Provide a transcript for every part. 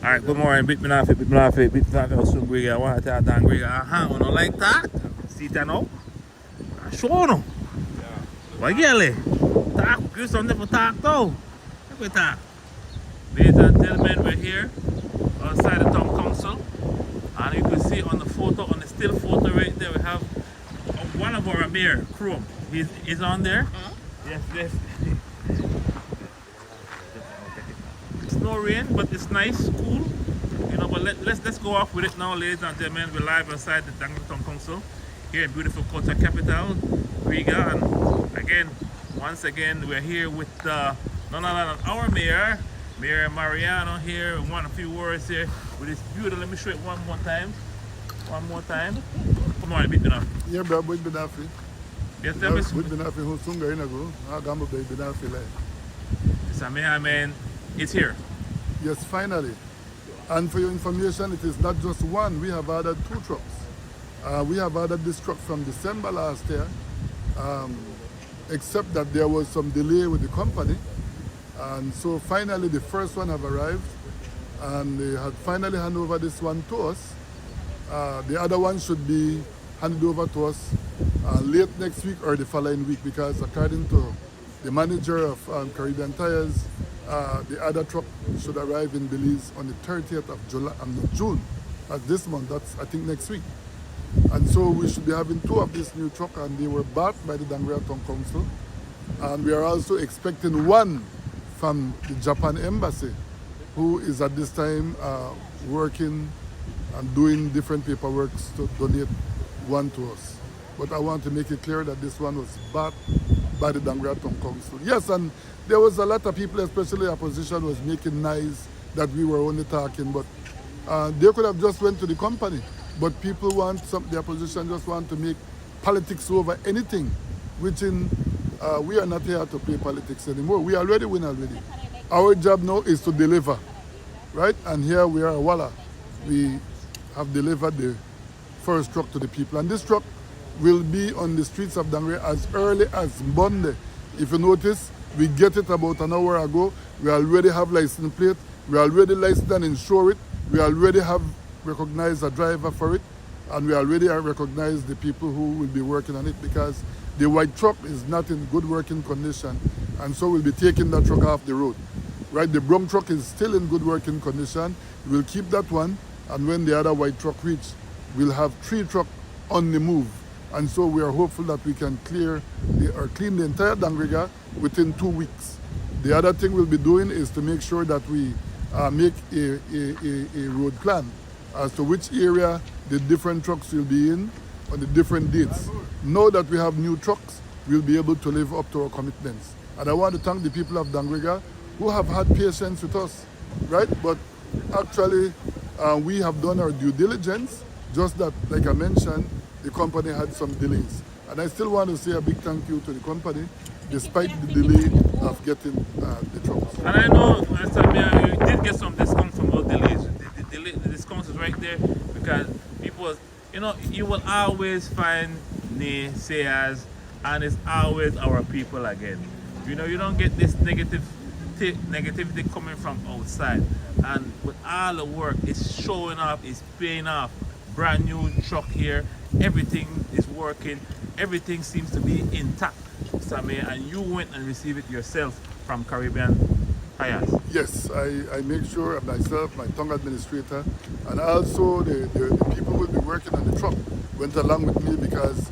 Alright, good morning. Bit me off it. Soon Greg. I want to tell Dan Greg. We don't like that. See it now? Show no. What you talk? Give something for talk though. Look at that. Ladies and gentlemen, we're here outside the town council. And you can see on the photo, on the still photo right there, we have one of our mayor, Chrome. He's on there. Yes. It's no rain, but it's nice, cool. But let's go off with it now, ladies and gentlemen. We're live outside the Dangle Town Council here in beautiful culture capital, Riga. And once again, we're here with none other than our mayor, Mayor Mariano here. One a few words here with this beautiful. Let me show it one more time. Come on, bit enough. Yeah, bro, we've been off it. Yes, tell me. We've been off it who's soon going to go. I'm going to be off it. So, man, it's here. Yes, finally. And for your information, it is not just one. We have added 2 trucks. We have added this truck from December last year, except that there was some delay with the company. And so finally the first one have arrived, and they had finally handed over this one to us. The other one should be handed over to us late next week or the following week, because according to the manager of Caribbean Tires, the other truck should arrive in Belize on the 30th of June, this month. That's I think next week. And so we should be having 2 of this new truck, and they were bought by the Dangria Town Council. And we are also expecting one from the Japan Embassy, who is at this time working and doing different paperwork to donate one to us. But I want to make it clear that this one was bought by the Dangria Town Council. Yes, and there was a lot of people, especially opposition, was making noise that we were only talking, but they could have just went to the company. But people the opposition just want to make politics over anything, which we are not here to play politics anymore. We already win already. Our job now is to deliver, right? And here we are, voila. We have delivered the first truck to the people. And this truck will be on the streets of Dangria as early as Monday. If you notice, we get it about an hour ago. We already have license plate. We already licensed and insure it. We already have recognized a driver for it. And we already have recognized the people who will be working on it, because the white truck is not in good working condition. And so we'll be taking that truck off the road. Right, the brown truck is still in good working condition. We'll keep that one. And when the other white truck reaches, we'll have 3 trucks on the move. And so we are hopeful that we can clean the entire Dangriga within 2 weeks. The other thing we'll be doing is to make sure that we make a road plan as to which area the different trucks will be in on the different dates. Now that we have new trucks, we'll be able to live up to our commitments. And I want to thank the people of Dangriga who have had patience with us, right? But actually, we have done our due diligence, just that, like I mentioned, the company had some delays. And I still want to say a big thank you to the company, despite the delay of getting the trucks. And I know, Samir, you did get some discount from those delays. The discount is right there, because people, you will always find naysayers, and it's always our people again. You don't get this negativity coming from outside. And with all the work, it's showing up, it's paying off. Brand new truck here, everything is working, everything seems to be intact, Samir, and you went and received it yourself from Caribbean Tires. Yes, I make sure myself, my tongue administrator, and also the people who will be working on the truck went along with me, because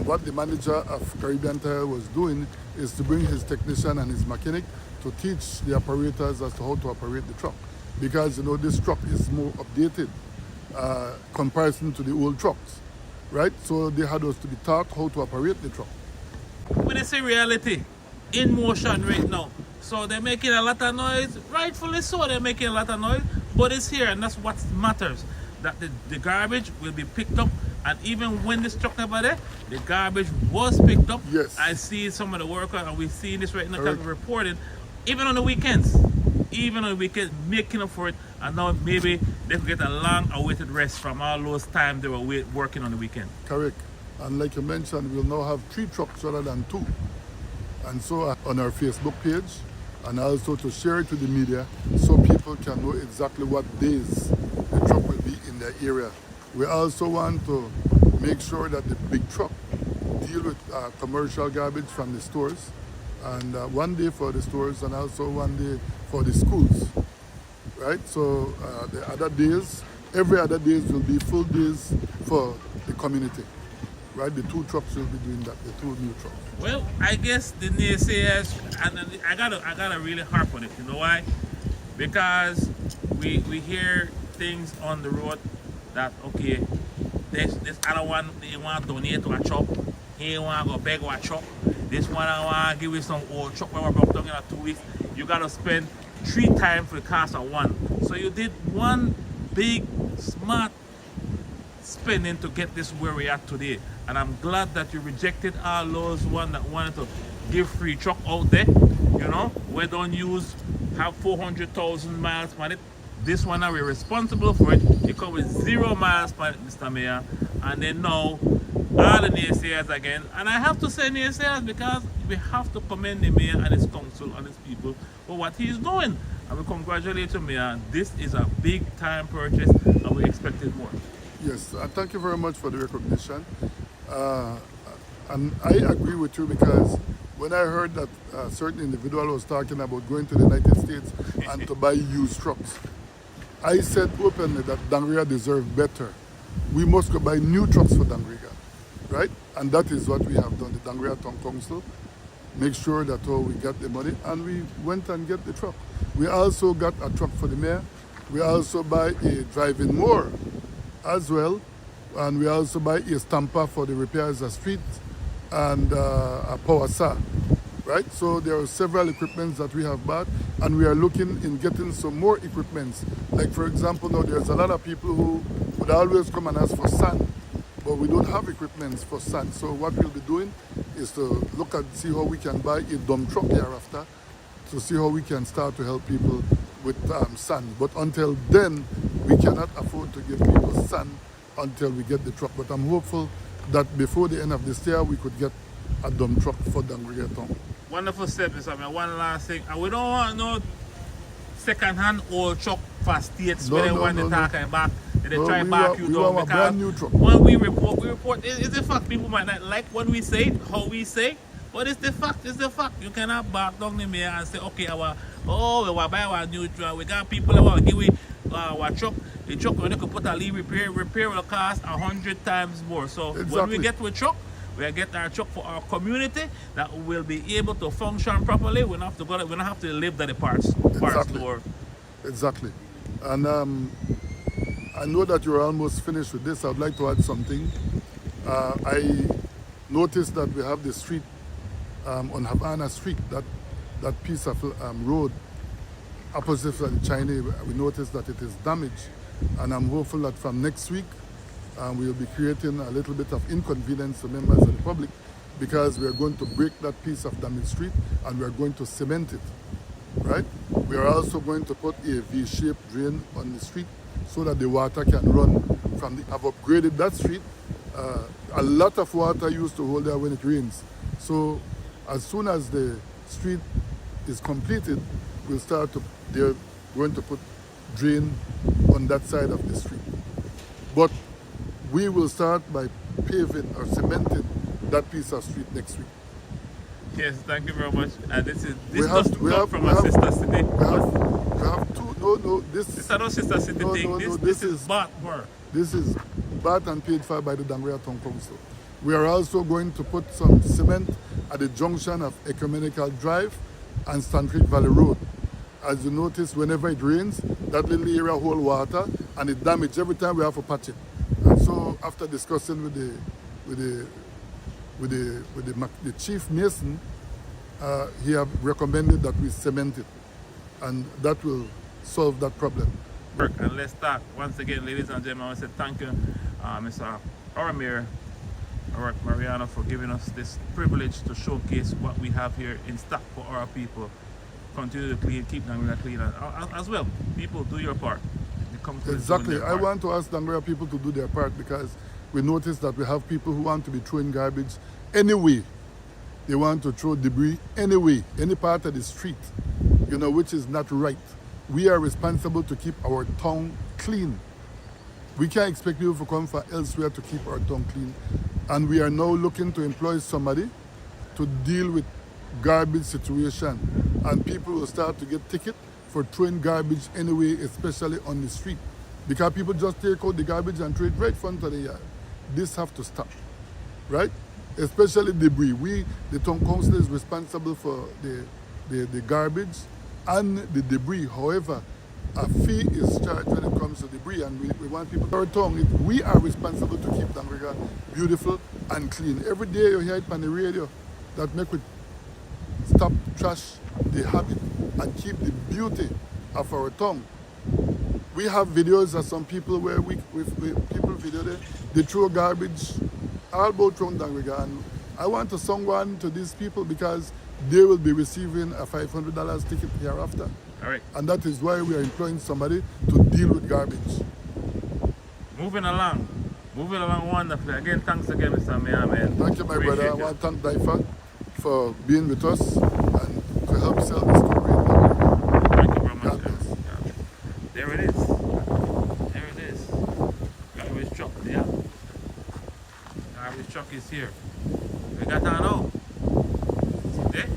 what the manager of Caribbean Tire was doing is to bring his technician and his mechanic to teach the operators as to how to operate the truck. Because this truck is more updated comparison to the old trucks, right? So they had us to be taught how to operate the truck. When they say reality, in motion right now, so they're making a lot of noise, rightfully so, they're making a lot of noise, but it's here, and that's what matters, that the garbage will be picked up. And even when this truck never there, the garbage was picked up. Yes. I see some of the workers, and we're seeing this right now because we're reporting, even on the weekends, making up for it. And now maybe they could get a long awaited rest from all those times they were working on the weekend. Correct. And like you mentioned, we'll now have 3 trucks rather than 2. and so on our Facebook page, and also to share it with the media so people can know exactly what days the truck will be in their area. We also want to make sure that the big truck deal with commercial garbage from the stores, and one day for the stores and also one day for the schools, right? So the other days, every other days will be full days for the community, right? The two trucks will be doing that, the two new trucks. Well, I guess the naysayers, and I gotta really harp on it. You know why? Because we hear things on the road that, okay, this other one, they want to donate to a truck. He want to go beg a truck. This one I want to give you some old truck where we're broke down in 2 weeks. You got to spend 3 times for the cost of one. So you did one big, smart spending to get this where we are today. And I'm glad that you rejected all those one that wanted to give free truck out there. You know, we don't have 400,000 miles on it. This one, we're responsible for it. It comes with 0 miles on it, Mr. Mayor. And then now, all the naysayers again. And I have to say naysayers because we have to commend the mayor and his council and his people for what he's doing. And we congratulate the mayor. This is a big time purchase and we expected more. Yes, thank you very much for the recognition. And I agree with you because when I heard that a certain individual was talking about going to the United States and to buy used trucks, I said openly that Dangriga deserves better. We must go buy new trucks for Dangriga, right? And that is what we have done, the Dangriga Town Council. Make sure that we got the money and we went and get the truck. We also got a truck for the mayor. We also buy a driving mower as well. And we also buy a stamper for the repairs of street and a power saw, right? So there are several equipments that we have bought and we are looking in getting some more equipments. Like for example, now there's a lot of people who would always come and ask for sand, but we don't have equipments for sand. So what we'll be doing is to look at, see how we can buy a dump truck thereafter to see how we can start to help people with sand. But until then, we cannot afford to give people sand until we get the truck. But I'm hopeful that before the end of this year, we could get a dump truck for Dangriga Town. Wonderful step, Mr. Mayor. One last thing. And we don't want no second-hand old truck for states where they want to talk back. And they try to back you down because brand new truck. When we report, it's the fact. People might not like what we say, how we say, but it's the fact, it's the fact. You cannot back down the mayor and say, okay, we want to buy our new truck. We got people that want to give our truck. The truck, when they could put a lead repair will cost 100 times more. So exactly. When we get to a truck, we get our truck for our community that will be able to function properly. We don't have to go. We don't have to live at the parts store. Exactly. And I know that you're almost finished with this. I'd like to add something. I noticed that we have the street on Havana Street, that piece of road opposite the Chinese. We noticed that it is damaged, and I'm hopeful that from next week we'll be creating a little bit of inconvenience to members of the public because we are going to break that piece of damaged street and we are going to cement it, right? We are also going to put a V-shaped drain on the street so that the water can run from the... I've upgraded that street. A lot of water used to hold there when it rains. So as soon as the street is completed, we'll start to... They're going to put drain on that side of the street. But we will start by paving or cementing that piece of street next week. Yes, thank you very much. This doesn't come from our sister city. We have two. No, this is not sister city thing. This is bought for. This is bought and paid for by the Dangriga Town Council. We are also going to put some cement at the junction of Ecumenical Drive and Stand Creek Valley Road. As you notice, whenever it rains, that little area hold water and it damages every time we have to patch it. And so, after discussing with the chief mason, he have recommended that we cement it, and that will solve that problem. And let's start once again, ladies and gentlemen. I want to say thank you, Mr. Our Mayor, Mariano, for giving us this privilege to showcase what we have here in stock for our people. Continue to clean, keep Dangriga clean as well. People, do your part. Exactly. I want to ask Dangriga people to do their part because we notice that we have people who want to be throwing garbage anyway, they want to throw debris anyway, any part of the street, you know, which is not right. We are responsible to keep our town clean. We can't expect people to come from elsewhere to keep our town clean. And we are now looking to employ somebody to deal with garbage situation. And people will start to get tickets for throwing garbage anyway, especially on the street. Because people just take out the garbage and throw it right in front of the yard. This have to stop, right? Especially debris. We, the town council, is responsible for the garbage and the debris. However, a fee is charged when it comes to debris, and we want people. Our town, we are responsible to keep Downriver beautiful and clean. Every day you hear it on the radio that make we stop trash the habit and keep the beauty of our town. We have videos of some people where people video they throw garbage all about around Downriver, and I want to song one to these people because they will be receiving a $500 ticket hereafter. All right. And that is why we are employing somebody to deal with garbage. Moving along wonderfully. Again, thanks again, Mr. Mayor, man. Thank you, my Appreciate brother. I you. want to thank DYFA for being with us and to help sell this story. Thank you very much. God bless. Yeah. There it is. There it is. Garbage truck, yeah. Garbage truck is here. We got that out. See there?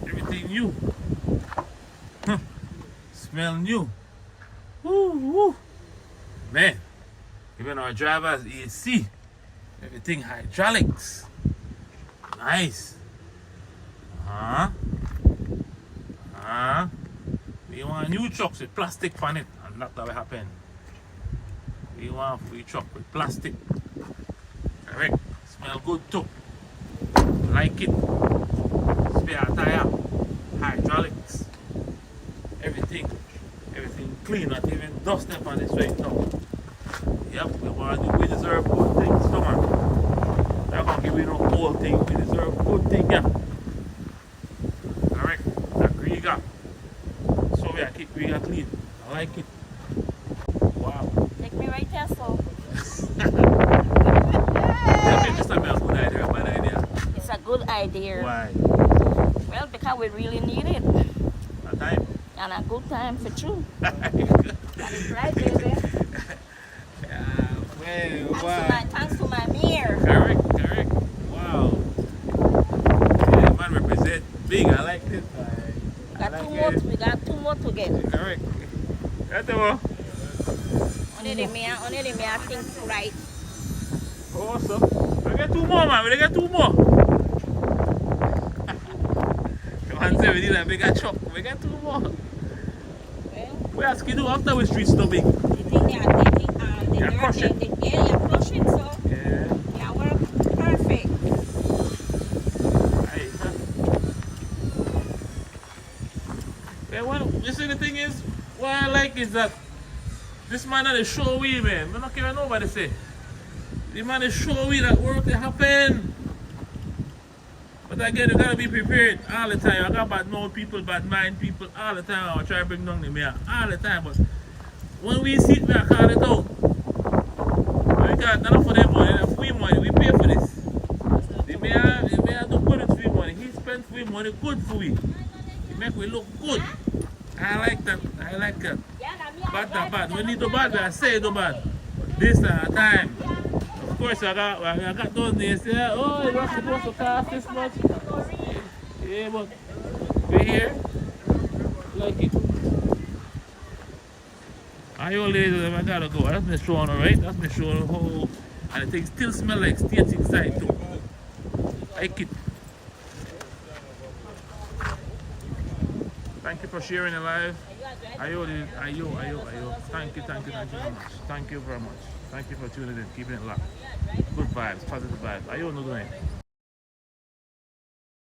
Everything new. Smell new. Woo, woo. Man, even our driver's AC. Everything hydraulics. Nice. We want new trucks with plastic on it, and that will happen. We want free truck with plastic. Correct. Smell good too. Like it. Spare tire. Hydraulics. Everything clean, not even dust up on this right now. Yep, we deserve good things, come on. We're not gonna give you no old thing, we deserve good thing, yeah. Correct, agree, you got. So we keep Riga clean. I like it. Wow. Take me right there, so. I think this time a good idea, a bad idea. It's a good idea. Why? Well, because we really need it. A time? And a good time for true. Good. That's right, baby. Thanks to my mayor. Correct. Wow. Yeah, man represent big. I like this. We got two more to get. Correct. That's all. Only the mayor thinks right. Awesome. We got two more, man. We got two more. Come on, say we need a bigger truck. We got two more. Well, We ask you do after we streets so big. they're crushing. You're crushing, so. Yeah. Yeah, we're perfect. Right, huh? Yeah, well, you see the thing is, what I like is that this man is show we, man. We don't care what nobody say. The man is show we that work will happen. But again, you gotta be prepared all the time. I got bad mouth people, bad mind people all the time. I try to bring down the mayor all the time. But when we see it, we call it out. Because none for them money, that's free money. We pay for this. The mayor do good with free money. He spends free money good for we. He make we look good. I like that. Bad. When you do bad, I say do bad. But this time. Of course, I got those days. Say, oh, it was supposed to cost this much. Yeah, but we're here. Like it. I old ladies, I gotta go. That's me showing, alright? That's me showing the whole. And the thing still smell like states inside too. Like it. Thank you for sharing it live. Ayo. Thank you very much. Thank you very much. Thank you for tuning in, keeping it locked. Good vibes, positive vibes. Ayo, no doing.